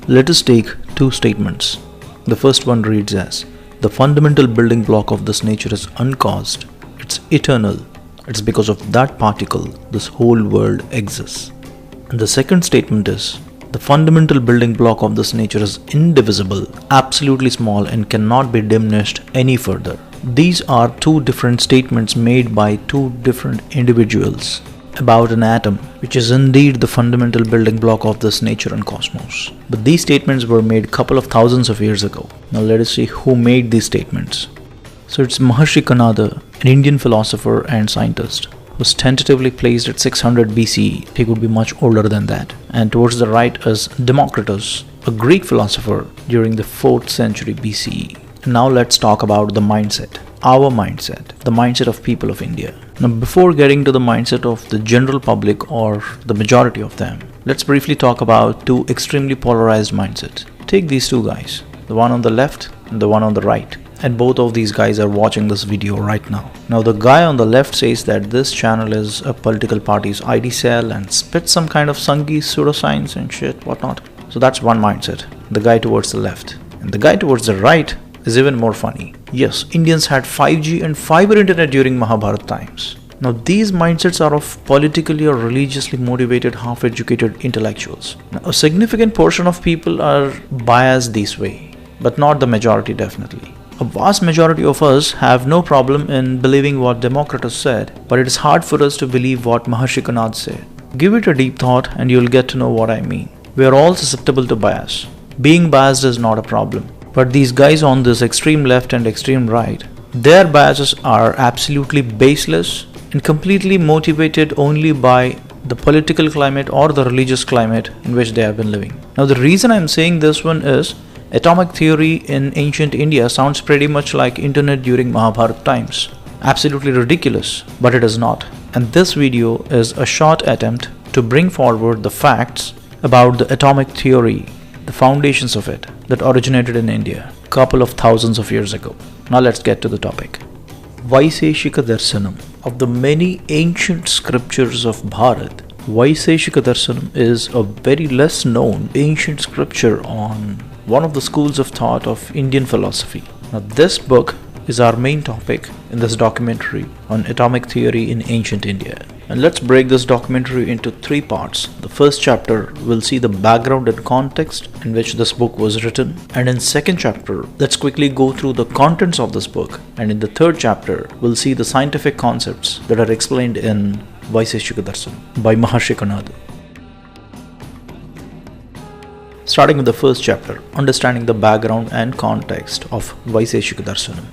Let us take two statements. The first one reads as, the fundamental building block of this nature is uncaused, it's eternal, it's because of that particle this whole world exists. And the second statement is, the fundamental building block of this nature is indivisible, absolutely small, and cannot be diminished any further. These are two different statements made by two different individuals about an atom, which is indeed the fundamental building block of this nature and cosmos. But these statements were made couple of thousands of years ago. Now let us see who made these statements. So it's Maharshi Kanada, an Indian philosopher and scientist, was tentatively placed at 600 BCE. He could be much older than that. And towards the right is Democritus, a Greek philosopher during the 4th century BCE. And now let's talk about the mindset. Our mindset, the mindset of people of India. Now before getting to the mindset of the general public or the majority of them, let's briefly talk about two extremely polarized mindsets. Take these two guys, the one on the left and the one on the right. And both of these guys are watching this video right now. Now the guy on the left says that this channel is a political party's ID cell and spits some kind of Sanghi pseudoscience and shit, whatnot. So that's one mindset, the guy towards the left. And the guy towards the right is even more funny. Yes, Indians had 5G and fiber internet during Mahabharata times. Now these mindsets are of politically or religiously motivated, half-educated intellectuals. Now, a significant portion of people are biased this way, but not the majority definitely. A vast majority of us have no problem in believing what Democritus said, but it is hard for us to believe what Maharshi Kanada said. Give it a deep thought and you'll get to know what I mean. We are all susceptible to bias. Being biased is not a problem. But these guys on this extreme left and extreme right, their biases are absolutely baseless and completely motivated only by the political climate or the religious climate in which they have been living. Now the reason I'm saying this one is, atomic theory in ancient India sounds pretty much like internet during Mahabharata times. Absolutely ridiculous, but it is not. And this video is a short attempt to bring forward the facts about the atomic theory, the foundations of it, that originated in India a couple of thousands of years ago. Now let's get to the topic. Vaiseshika Darsanam. Of the many ancient scriptures of Bharat, Vaiseshika Darsanam is a very less known ancient scripture on one of the schools of thought of Indian philosophy. Now this book is our main topic in this documentary on atomic theory in ancient India. And let's break this documentary into three parts. The first chapter will see the background and context in which this book was written. And in second chapter, let's quickly go through the contents of this book. And in the third chapter, we'll see the scientific concepts that are explained in Vaiseshika Darsanam by Maharshi Kanada. Starting with the first chapter, understanding the background and context of Vaiseshika Darsanam.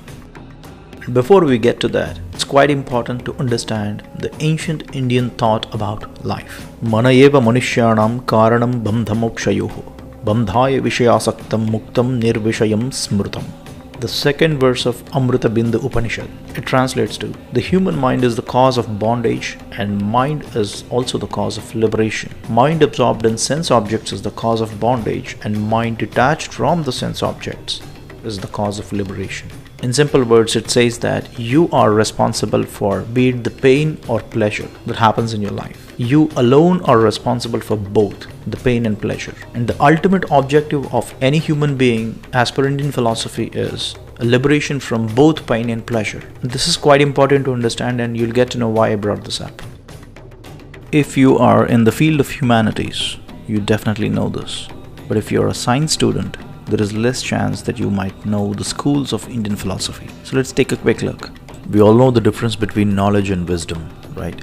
Before we get to that, it's quite important to understand the ancient Indian thought about life. Mana eva manushyanam karanam bandhamokshayoho bandhaya vishayasaktam muktam nirvishayam smrutam. The second verse of Amrita Bindu Upanishad. It translates to, the human mind is the cause of bondage and mind is also the cause of liberation. Mind absorbed in sense objects is the cause of bondage and mind detached from the sense objects is the cause of liberation. In simple words, it says that you are responsible for be it the pain or pleasure that happens in your life. You alone are responsible for both the pain and pleasure. And the ultimate objective of any human being, as per Indian philosophy, is a liberation from both pain and pleasure. This is quite important to understand and you'll get to know why I brought this up. If you are in the field of humanities, you definitely know this. But if you're a science student, there is less chance that you might know the schools of Indian philosophy. So let's take a quick look. We all know the difference between knowledge and wisdom, right?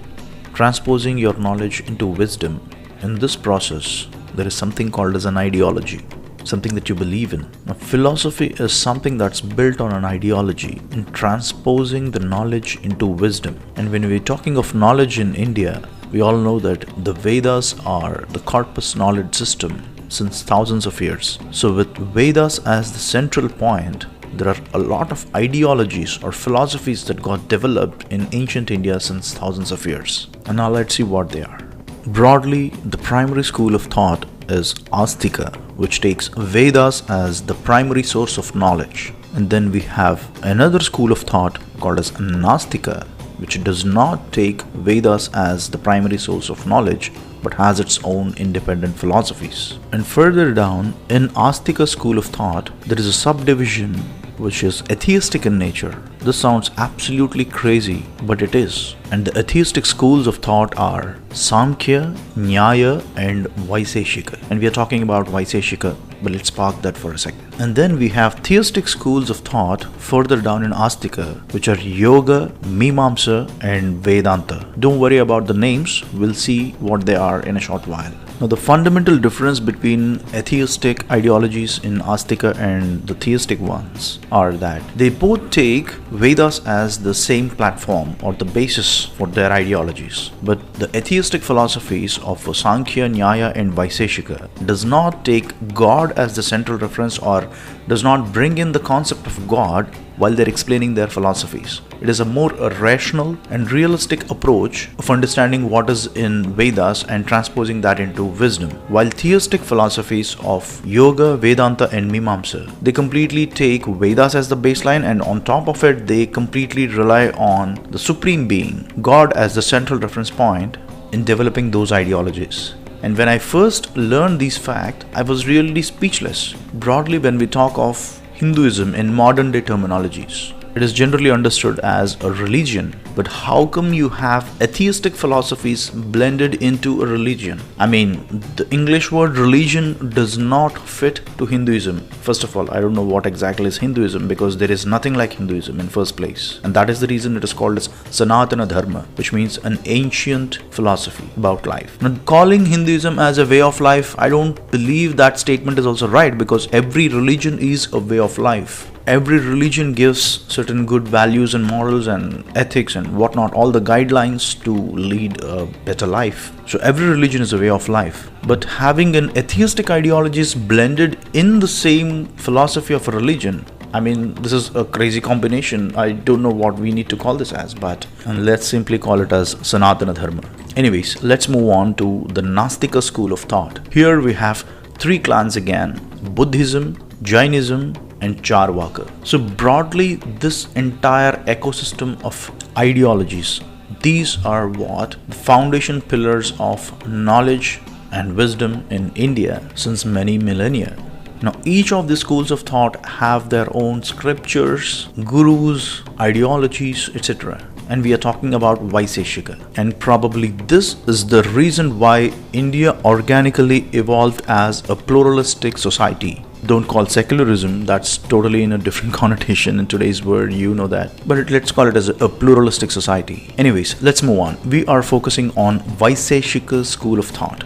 Transposing your knowledge into wisdom, in this process, there is something called as an ideology, something that you believe in. Now, philosophy is something that's built on an ideology in transposing the knowledge into wisdom. And when we're talking of knowledge in India, we all know that the Vedas are the corpus knowledge system since thousands of years. So with Vedas as the central point, there are a lot of ideologies or philosophies that got developed in ancient India since thousands of years. And now let's see what they are. Broadly, the primary school of thought is Astika, which takes Vedas as the primary source of knowledge. And then we have another school of thought called as Nastika, which does not take Vedas as the primary source of knowledge, but has its own independent philosophies. And further down, in Astika school of thought, there is a subdivision which is atheistic in nature. This sounds absolutely crazy, but it is. And the atheistic schools of thought are Samkhya, Nyaya, and Vaiseshika. And we are talking about Vaiseshika, but let's park that for a second. And then we have theistic schools of thought further down in Astika, which are Yoga, Mimamsa, and Vedanta. Don't worry about the names, we'll see what they are in a short while. Now, the fundamental difference between atheistic ideologies in Astika and the theistic ones are that they both take Vedas as the same platform or the basis for their ideologies. But the atheistic philosophies of Sankhya, Nyaya, and Vaiseshika does not take God as the central reference or does not bring in the concept of God while they're explaining their philosophies. It is a more rational and realistic approach of understanding what is in Vedas and transposing that into wisdom. While theistic philosophies of Yoga, Vedanta, and Mimamsa, they completely take Vedas as the baseline, and on top of it, they completely rely on the Supreme Being, God, as the central reference point in developing those ideologies. And when I first learned these facts, I was really speechless. Broadly, when we talk of Hinduism in modern day terminologies, it is generally understood as a religion. But how come you have atheistic philosophies blended into a religion? I mean, the English word religion does not fit to Hinduism. First of all, I don't know what exactly is Hinduism because there is nothing like Hinduism in first place. And that is the reason it is called as Sanatana Dharma, which means an ancient philosophy about life. Now, calling Hinduism as a way of life, I don't believe that statement is also right because every religion is a way of life. Every religion gives certain good values and morals and ethics and whatnot, all the guidelines to lead a better life. So every religion is a way of life. But having an atheistic ideologies blended in the same philosophy of a religion, I mean, this is a crazy combination. I don't know what we need to call this as, but let's simply call it as Sanatana Dharma. Anyways, let's move on to the Nastika school of thought. Here we have three clans again: Buddhism, Jainism, and Charvaka. So broadly, this entire ecosystem of ideologies, these are what the foundation pillars of knowledge and wisdom in India since many millennia. Now, each of these schools of thought have their own scriptures, gurus, ideologies, etc. And we are talking about Vaiseshika. And probably this is the reason why India organically evolved as a pluralistic society. Don't call secularism, that's totally in a different connotation in today's world, you know that. But let's call it as a pluralistic society. Anyways, let's move on. We are focusing on Vaiseshika school of thought.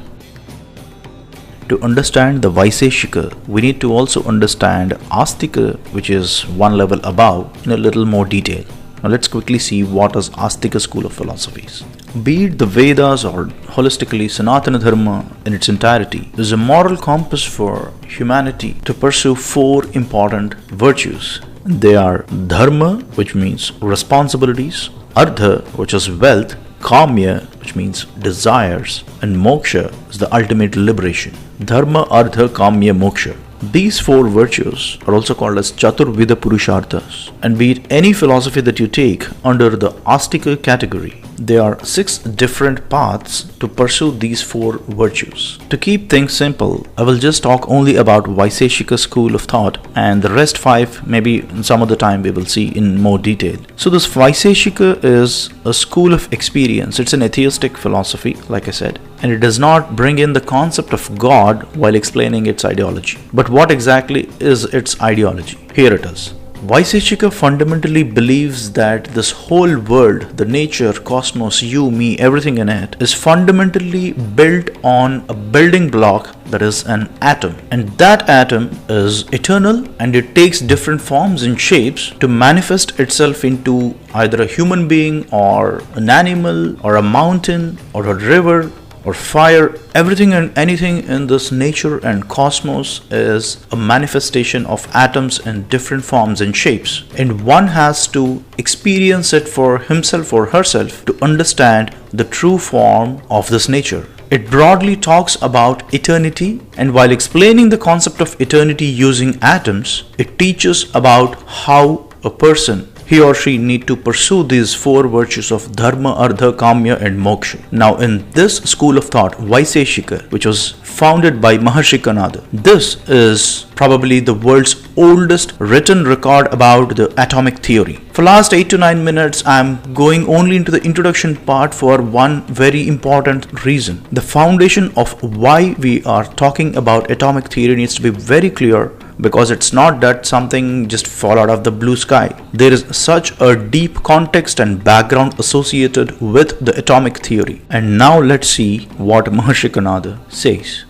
To understand the Vaiseshika, we need to also understand Astika, which is one level above, in a little more detail. Now let's quickly see what is Astika school of philosophies. Be it the Vedas or holistically Sanatana Dharma in its entirety, is a moral compass for humanity to pursue four important virtues. They are Dharma, which means responsibilities, Artha, which is wealth, Kamya, which means desires, and Moksha is the ultimate liberation. Dharma, Artha, Kamya, Moksha. These four virtues are also called as Chaturvida Purusharthas, and be it any philosophy that you take under the Astika category, there are 6 different paths to pursue these 4 virtues. To keep things simple, I will just talk only about Vaiseshika school of thought, and the rest 5 maybe in some other time we will see in more detail. So this Vaiseshika is a school of experience. It's an atheistic philosophy, like I said, and it does not bring in the concept of God while explaining its ideology. But what exactly is its ideology? Here it is. Vaiseshika fundamentally believes that this whole world, the nature, cosmos, you, me, everything in it, is fundamentally built on a building block that is an atom. And that atom is eternal, and it takes different forms and shapes to manifest itself into either a human being or an animal or a mountain or a river or fire. Everything and anything in this nature and cosmos is a manifestation of atoms in different forms and shapes, and one has to experience it for himself or herself to understand the true form of this nature. It broadly talks about eternity, and while explaining the concept of eternity using atoms, it teaches about how a person he or she need to pursue these four virtues of dharma, artha, kamya and moksha. Now in this school of thought, Vaiseshika, which was founded by Maharshi Kanada, this is probably the world's oldest written record about the atomic theory. For last 8 to 9 minutes, I am going only into the introduction part for one very important reason. The foundation of why we are talking about atomic theory needs to be very clear, because it's not that something just fall out of the blue sky. There is such a deep context and background associated with the atomic theory. And now let's see what Maharshi Kanada says.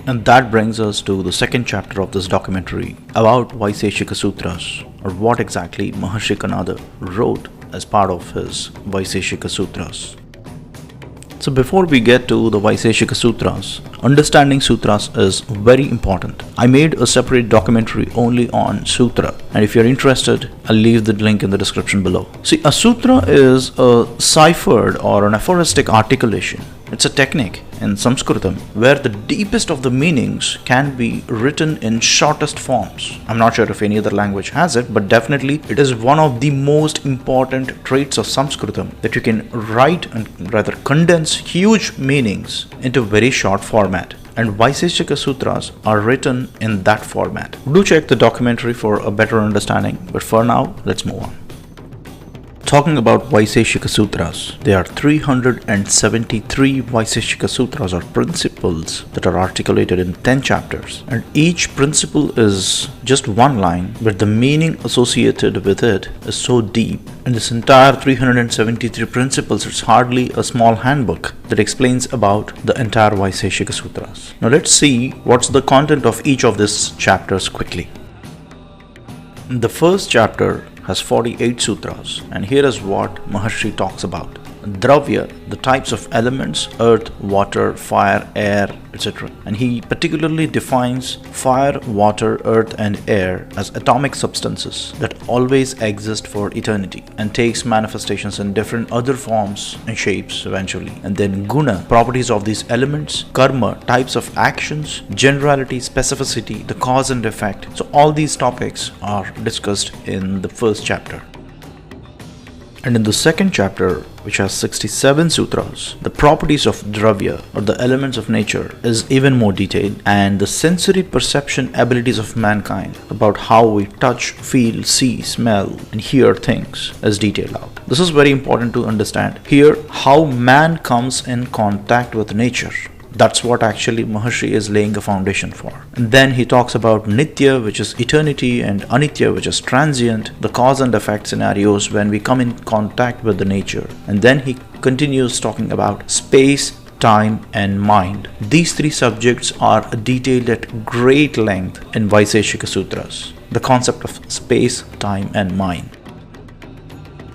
And that brings us to the second chapter of this documentary about Vaiseshika Sutras, or what exactly Maharshi Kanada wrote as part of his Vaiseshika Sutras. So before we get to the Vaiseshika Sutras, understanding sutras is very important. I made a separate documentary only on sutra, and if you're interested, I'll leave the link in the description below. See, a sutra is a ciphered or an aphoristic articulation. It's a technique in Sanskritam where the deepest of the meanings can be written in shortest forms. I'm not sure if any other language has it, but definitely it is one of the most important traits of Sanskritam, that you can write and rather condense huge meanings into very short format. And Vaiseshika Sutras are written in that format. Do check the documentary for a better understanding, but for now, let's move on. Talking about Vaiseshika Sutras, there are 373 Vaiseshika Sutras or principles that are articulated in 10 chapters, and each principle is just one line, but the meaning associated with it is so deep. And this entire 373 principles is hardly a small handbook that explains about the entire Vaiseshika Sutras. Now let's see what's the content of each of these chapters quickly. The first chapter has 48 sutras, and here is what Maharshi talks about. Dravya, the types of elements, earth, water, fire, air, etc. And he particularly defines fire, water, earth and air as atomic substances that always exist for eternity and takes manifestations in different other forms and shapes eventually. And then guna, properties of these elements, karma, types of actions, generality, specificity, the cause and effect. So all these topics are discussed in the first chapter. And in the second chapter, which has 67 sutras, the properties of dravya or the elements of nature is even more detailed, and the sensory perception abilities of mankind about how we touch, feel, see, smell and hear things is detailed out. This is very important to understand here, how man comes in contact with nature. That's what actually Maharshi is laying a foundation for. And then he talks about Nitya, which is eternity, and Anitya, which is transient, the cause and effect scenarios when we come in contact with the nature. And then he continues talking about space, time and mind. These three subjects are detailed at great length in Vaiseshika Sutras. The concept of space, time and mind.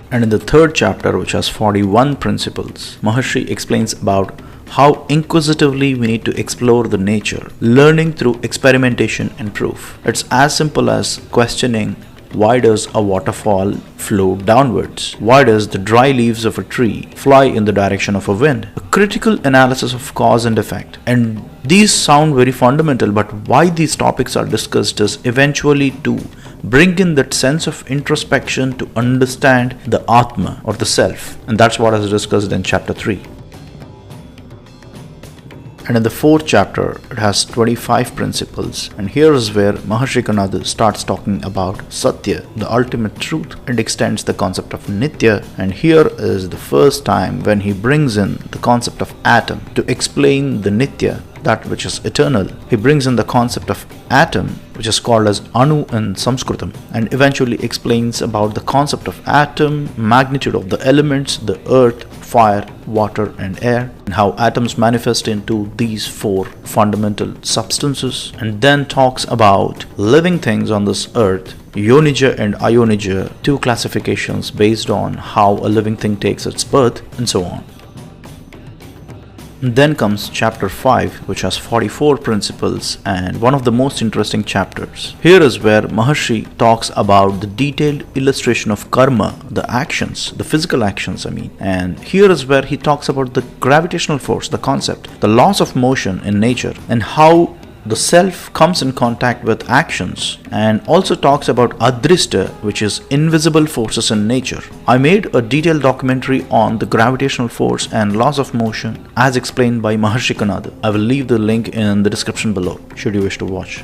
And in the third chapter, which has 41 principles, Maharshi explains about how inquisitively we need to explore the nature, learning through experimentation and proof. It's as simple as questioning, why does a waterfall flow downwards? Why does the dry leaves of a tree fly in the direction of a wind? A critical analysis of cause and effect. And these sound very fundamental, but why these topics are discussed is eventually to bring in that sense of introspection to understand the Atma or the self. And that's what is discussed in chapter 3. And in the fourth chapter, it has 25 principles. And here is where Maharshi Kanada starts talking about Satya, the ultimate truth, and extends the concept of Nitya. And here is the first time when he brings in the concept of atom to explain the Nitya, that which is eternal. He brings in the concept of atom, which is called as Anu in Sanskritam, and eventually explains about the concept of atom, magnitude of the elements, the earth, fire, water and air, and how atoms manifest into these four fundamental substances, and then talks about living things on this earth, Yonija and Ayonija, two classifications based on how a living thing takes its birth, and so on. And then comes chapter 5, which has 44 principles and one of the most interesting chapters. Here is where Maharshi talks about the detailed illustration of karma, the actions, the physical actions and here is where he talks about the gravitational force, the concept, the laws of motion in nature, and how the self comes in contact with actions, and also talks about Adrishta, which is invisible forces in nature. I made a detailed documentary on the gravitational force and laws of motion as explained by Maharshi Kanada. I will leave the link in the description below should you wish to watch.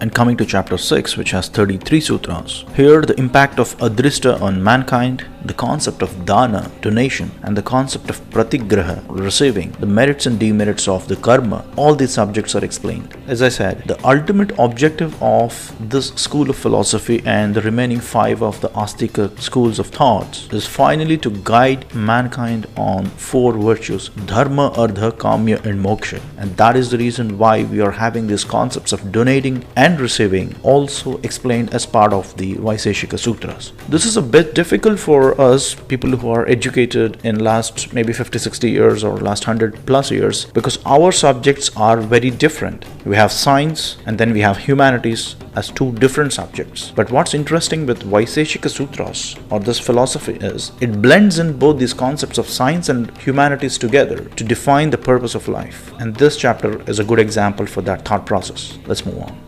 And coming to chapter 6, which has 33 sutras, here the impact of Adrishta on mankind, the concept of dana, donation, and the concept of pratigraha, receiving, the merits and demerits of the karma, all these subjects are explained. As I said, the ultimate objective of this school of philosophy and the remaining 5 of the Astika schools of thoughts is finally to guide mankind on 4 virtues: dharma, artha, kamya, and moksha. And that is the reason why we are having these concepts of donating and receiving also explained as part of the Vaiseshika Sutras. This is a bit difficult for us people who are educated in last maybe 50-60 years or last 100 plus years, because our subjects are very different. We have science and then we have humanities as 2 different subjects. But what's interesting with Vaiseshika Sutras or this philosophy is it blends in both these concepts of science and humanities together to define the purpose of life. And this chapter is a good example for that thought process. Let's move on.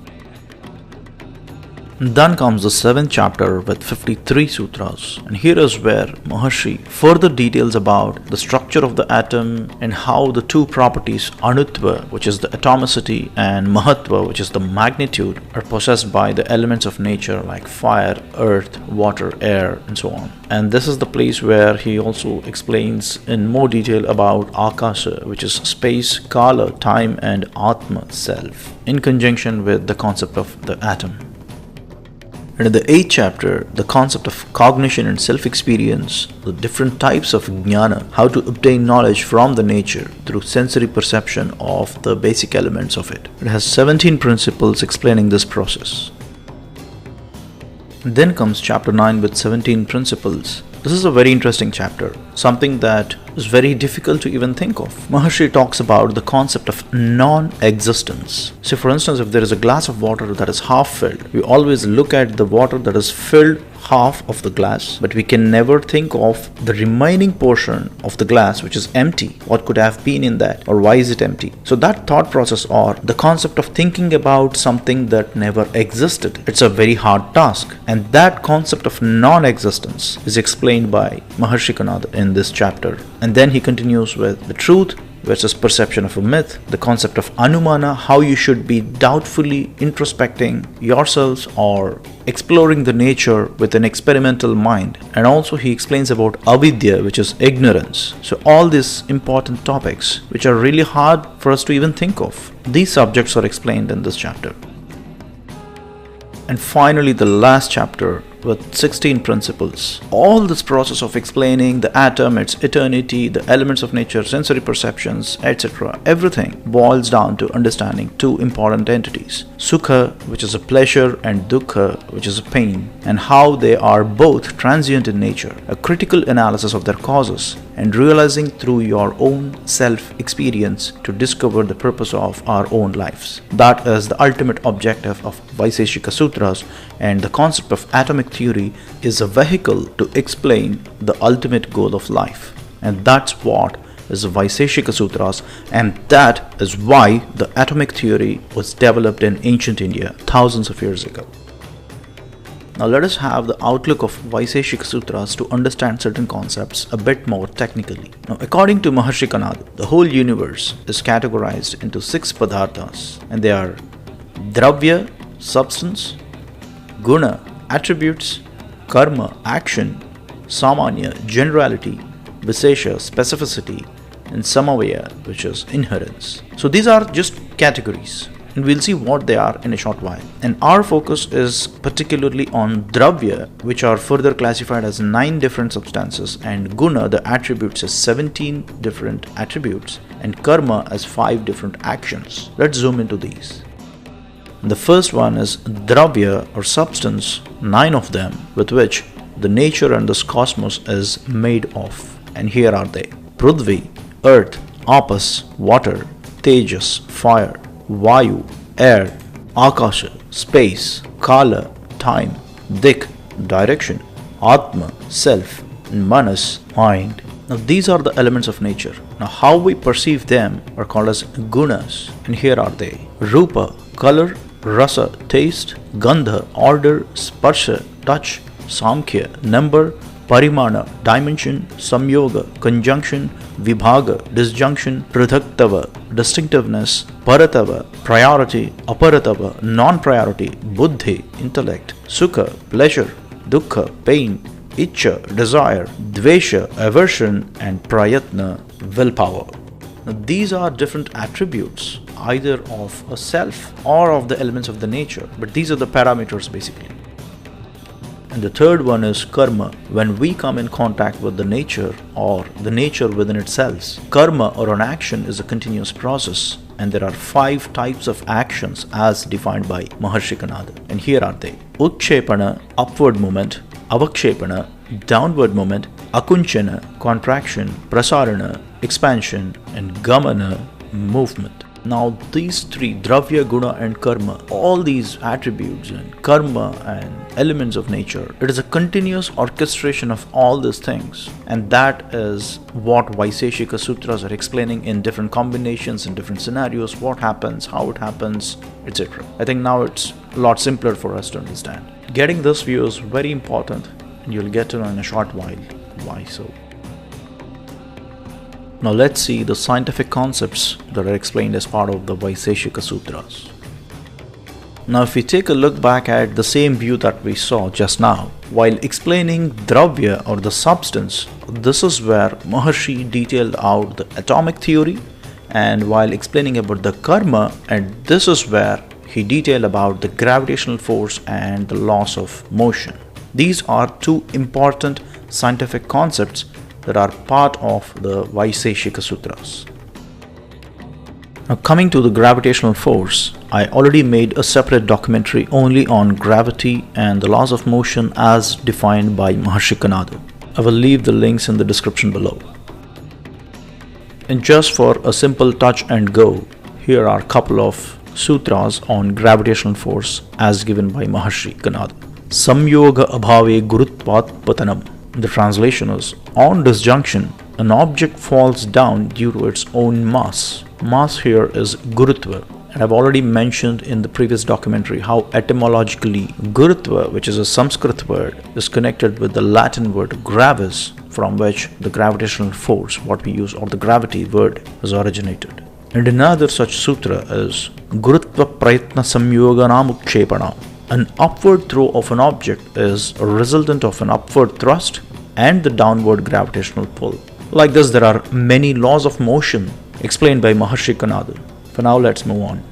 Then comes the 7th chapter with 53 sutras, and here is where Maharshi further details about the structure of the atom and how the 2 properties Anutva, which is the atomicity, and Mahatva, which is the magnitude, are possessed by the elements of nature like fire, earth, water, air, and so on. And this is the place where he also explains in more detail about Akasha, which is space, Kala, time, and Atma, self, in conjunction with the concept of the atom. And in the 8th chapter, the concept of cognition and self-experience, the different types of jnana, how to obtain knowledge from the nature through sensory perception of the basic elements of it. It has 17 principles explaining this process. And then comes chapter 9 with 17 principles. This is a very interesting chapter, something that is very difficult to even think of. Maharshi talks about the concept of non-existence. So for instance, if there is a glass of water that is half filled, we always look at the water that is filled half of the glass, but we can never think of the remaining portion of the glass which is empty. What could have been in that, or why is it empty? So that thought process, or the concept of thinking about something that never existed, it's a very hard task. And that concept of non-existence is explained by Maharshi Kanada in this chapter. And then he continues with the truth versus perception of a myth, the concept of anumana, how you should be doubtfully introspecting yourselves or exploring the nature with an experimental mind. And also he explains about avidya, which is ignorance. So all these important topics which are really hard for us to even think of, these subjects are explained in this chapter. And finally the last chapter with 16 principles. All this process of explaining the atom, its eternity, the elements of nature, sensory perceptions, etc., everything boils down to understanding 2 important entities: Sukha, which is a pleasure, and Dukkha, which is a pain, and how they are both transient in nature, a critical analysis of their causes, and realizing through your own self-experience to discover the purpose of our own lives. That is the ultimate objective of Vaiseshika Sutras, and the concept of atomic theory is a vehicle to explain the ultimate goal of life. And that's what is the Vaiseshika Sutras, and that is why the atomic theory was developed in ancient India thousands of years ago. Now let us have the outlook of Vaiseshika Sutras to understand certain concepts a bit more technically. Now according to Maharshi Kanada, the whole universe is categorized into 6 padarthas, and they are dravya, substance, guna, attributes, karma, action, samanya, generality, visesha, specificity, and samavaya, which is inherence. So these are just categories, and we'll see what they are in a short while. And our focus is particularly on dravya, which are further classified as 9 different substances, and guna, the attributes, as 17 different attributes, and karma as 5 different actions. Let's zoom into these. The first one is dravya or substance, 9 of them, with which the nature and this cosmos is made of. And here are they: Prithvi, earth; Apas, water; Tejas, fire; Vayu, air; Akasha, space; Kala, time; Dik, direction; Atma, self; and Manas, mind. Now these are the elements of nature. Now how we perceive them are called as gunas, and here are they: rupa, color; rasa, taste; gandha, odor; sparsha, touch; samkhya, number; parimana, dimension; samyoga, conjunction; vibhaga, disjunction; prithaktava, distinctiveness; paratava, priority; aparatava, non-priority; buddhi, intellect; sukha, pleasure; dukkha, pain; Ichcha, desire; dvesha, aversion; and prayatna, willpower. Now, these are different attributes either of a self or of the elements of the nature, but these are the parameters basically. And the third one is karma. When we come in contact with the nature or the nature within itself, karma or an action is a continuous process, and there are 5 types of actions as defined by Maharshi Kanada. And here are they: Utshepana, upward movement; Avakshepana, downward movement; Akunchana, contraction; Prasarana, expansion; and Gamana, movement. Now these 3, dravya, guna and karma, all these attributes and karma and elements of nature, it is a continuous orchestration of all these things, and that is what Vaiseshika Sutras are explaining in different combinations, in different scenarios, what happens, how it happens, etc. I think now it's a lot simpler for us to understand. Getting this view is very important, and you'll get to know in a short while why so. Now let's see the scientific concepts that are explained as part of the Vaiseshika Sutras. Now if we take a look back at the same view that we saw just now, while explaining dravya or the substance, this is where Maharshi detailed out the atomic theory, and while explaining about the karma, and this is where he detailed about the gravitational force and the laws of motion. These are 2 important scientific concepts that are part of the Vaiseshika Sutras. Now coming to the gravitational force, I already made a separate documentary only on gravity and the laws of motion as defined by Maharshi Kanada. I will leave the links in the description below. And just for a simple touch and go, here are a couple of sutras on gravitational force as given by Maharshi Kanada. Samyoga abhave gurutvat patanam. The translation is: on disjunction, an object falls down due to its own mass. Mass here is gurutva, and I've already mentioned in the previous documentary how etymologically gurutva, which is a Sanskrit word, is connected with the Latin word gravis, from which the gravitational force, what we use, or the gravity word, is originated. And another such sutra is Gurutva Prayatna Samyoganam Utshepana. An upward throw of an object is a resultant of an upward thrust and the downward gravitational pull. Like this, there are many laws of motion explained by Maharshi Kanada. For now, let's move on.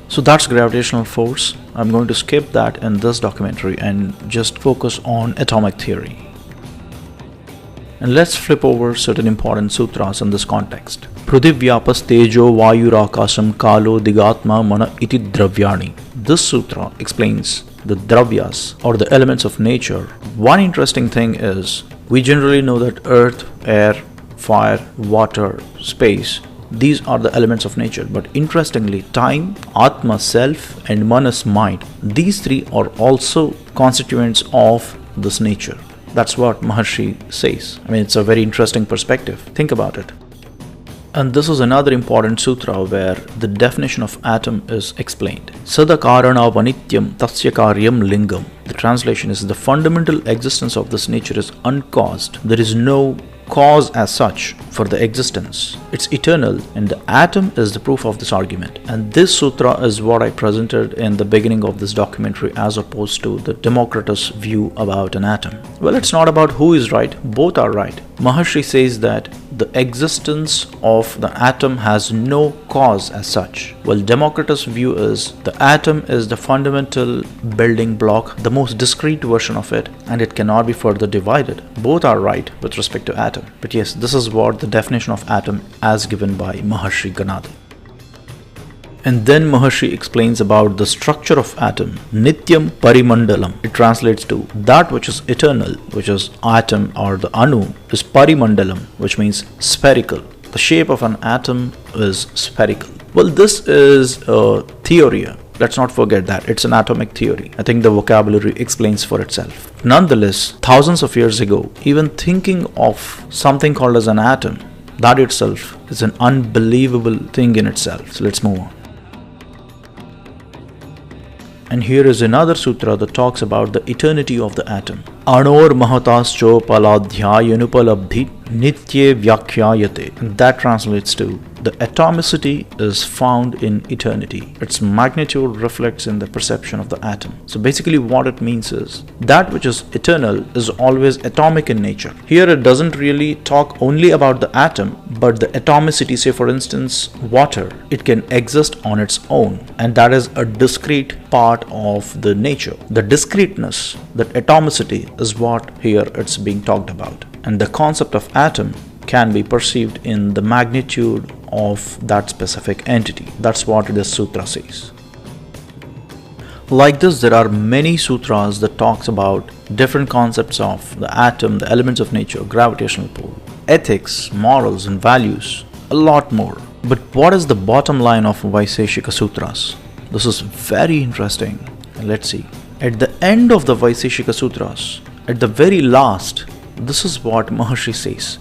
So that's gravitational force. I'm going to skip that in this documentary and just focus on atomic theory. And let's flip over certain important sutras in this context. Prudivyapas tejo vayurakasam kalo digatma mana iti dravyani. This sutra explains the dravyas or the elements of nature. One interesting thing is we generally know that earth, air, fire, water, space, these are the elements of nature. But interestingly, time, Atma, self, and Manas, mind, these 3 are also constituents of this nature. That's what Maharshi says. I mean, it's a very interesting perspective. Think about it. And this is another important sutra where the definition of atom is explained. Sadakarana vanityam tasya karyam lingam. The translation is: the fundamental existence of this nature is uncaused. There is no cause as such for the existence. It's eternal, and the atom is the proof of this argument. And this sutra is what I presented in the beginning of this documentary as opposed to the Democritus view about an atom. Well, it's not about who is right, both are right. Maharshi says that the existence of the atom has no cause as such. Well, Democritus' view is the atom is the fundamental building block, the most discrete version of it, and it cannot be further divided. Both are right with respect to atom. But yes, this is what the definition of atom as given by Maharshi Kanada. And then Maharshi explains about the structure of atom, Nityam Parimandalam. It translates to that which is eternal, which is atom or the Anu, is Parimandalam, which means spherical. The shape of an atom is spherical. Well, this is a theory Let's not forget that it's an atomic theory. I think the vocabulary explains for itself. Nonetheless, thousands of years ago, even thinking of something called as an atom, that itself is an unbelievable thing in itself. So let's move on. And here is another sutra that talks about the eternity of the atom. Anor mahatascho paladhyayanupalabdhi nitye vyakhyayate. And that translates to the atomicity is found in eternity. Its magnitude reflects in the perception of the atom. So basically what it means is that which is eternal is always atomic in nature. Here it doesn't really talk only about the atom, but the atomicity. Say for instance water, it can exist on its own, and that is a discrete part of the nature. The discreteness, that atomicity, is what here it's being talked about. And the concept of atom can be perceived in the magnitude of that specific entity. That's what this sutra says. Like this, there are many sutras that talks about different concepts of the atom, the elements of nature, gravitational pull, ethics, morals and values, a lot more. But what is the bottom line of Vaiseshika Sutras? This is very interesting. Let's see. At the end of the Vaiseshika Sutras, at the very last, this is what Maharshi says.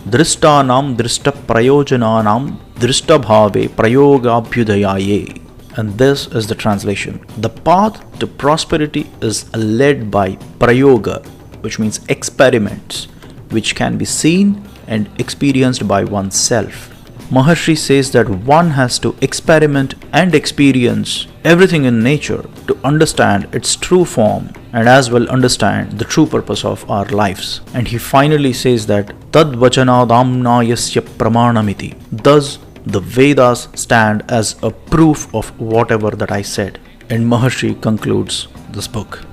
Drishtanam drishta prayojananam drishta bhave prayogabhyudayaye. And this is the translation. The path to prosperity is led by prayoga, which means experiments, which can be seen and experienced by oneself. Maharshi says that one has to experiment and experience everything in nature to understand its true form and as well understand the true purpose of our lives. And he finally says that Tad vachanadamna yasya pramanamiti. Thus the Vedas stand as a proof of whatever that I said. And Maharshi concludes this book.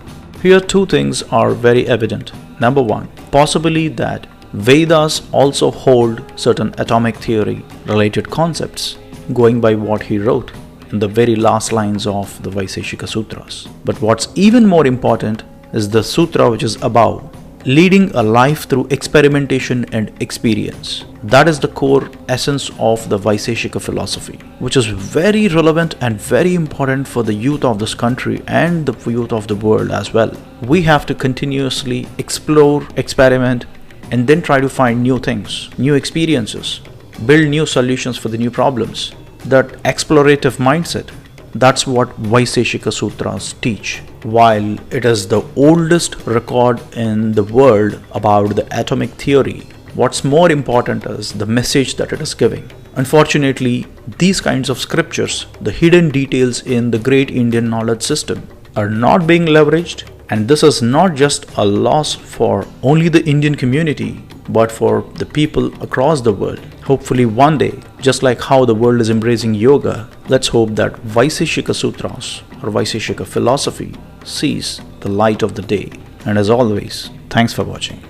Here two things are very evident. Number one, possibly that Vedas also hold certain atomic theory related concepts, going by what he wrote in the very last lines of the Vaiseshika Sutras. But what's even more important is the sutra which is above, leading a life through experimentation and experience. That is the core essence of the Vaiseshika philosophy, which is very relevant and very important for the youth of this country and the youth of the world as well. We have to continuously explore, experiment, and then try to find new things, new experiences, build new solutions for the new problems. That explorative mindset, that's what Vaiseshika Sutras teach. While it is the oldest record in the world about the atomic theory, what's more important is the message that it is giving. Unfortunately, these kinds of scriptures, the hidden details in the great Indian knowledge system, are not being leveraged. And this is not just a loss for only the Indian community, but for the people across the world. Hopefully one day, just like how the world is embracing yoga, let's hope that Vaiseshika Sutras or Vaiseshika philosophy sees the light of the day. And as always, thanks for watching.